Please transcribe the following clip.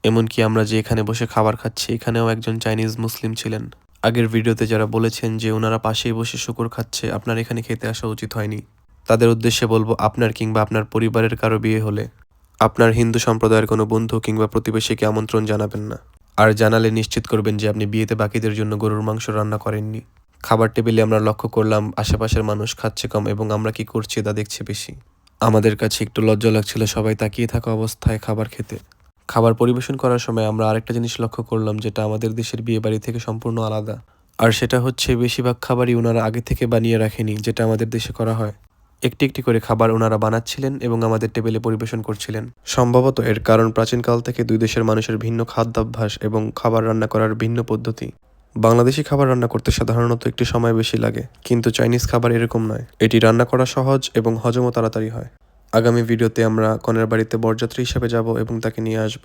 এমনকি আমরা যে এখানে বসে খাবার খাচ্ছি এখানেও একজন চাইনিজ মুসলিম ছিলেন। আগের ভিডিওতে যারা বলেছেন যে ওনারা পাশেই বসে শুকর খাচ্ছে, আপনার এখানে খেতে আসা উচিত হয়নি, তাদের উদ্দেশ্যে বলবো আপনার কিংবা আপনার পরিবারের কারো বিয়ে হলে আপনার হিন্দু সম্প্রদায়ের কোনো বন্ধু কিংবা প্রতিবেশীকে আমন্ত্রণ জানাবেন না। আর জানালে নিশ্চিত করবেন যে আপনি বিয়েতে বাকিদের জন্য গরুর মাংস রান্না করেননি। খাবার টেবিলে আমরা লক্ষ্য করলাম আশেপাশের মানুষ খাচ্ছে কম এবং আমরা কি করছি তা দেখছে বেশি। আমাদের কাছে একটু লজ্জা লাগছিল সবাই তাকিয়ে থাকা অবস্থায় খাবার খেতে। খাবার পরিবেশন করার সময় আমরা আরেকটা জিনিস লক্ষ্য করলাম যেটা আমাদের দেশের বিয়েবাড়ি থেকে সম্পূর্ণ আলাদা। আর সেটা হচ্ছে বেশিরভাগ খাবারই ওনারা আগে থেকে বানিয়ে রাখেনি, যেটা আমাদের দেশে করা হয়। একটি একটি করে খাবার ওনারা বানাচ্ছিলেন এবং আমাদের টেবিলে পরিবেশন করছিলেন। সম্ভবত এর কারণ প্রাচীনকাল থেকে দুই দেশের মানুষের ভিন্ন খাদ্যাভ্যাস এবং খাবার রান্না করার ভিন্ন পদ্ধতি। বাংলাদেশি খাবার রান্না করতে সাধারণত একটু সময় বেশি লাগে, কিন্তু চাইনিজ খাবার এরকম নয়। এটি রান্না করা সহজ এবং হজমও তাড়াতাড়ি হয়। আগামী ভিডিওতে আমরা কনের বাড়িতে বরযাত্রী হিসেবে যাব এবং তাকে নিয়ে আসব।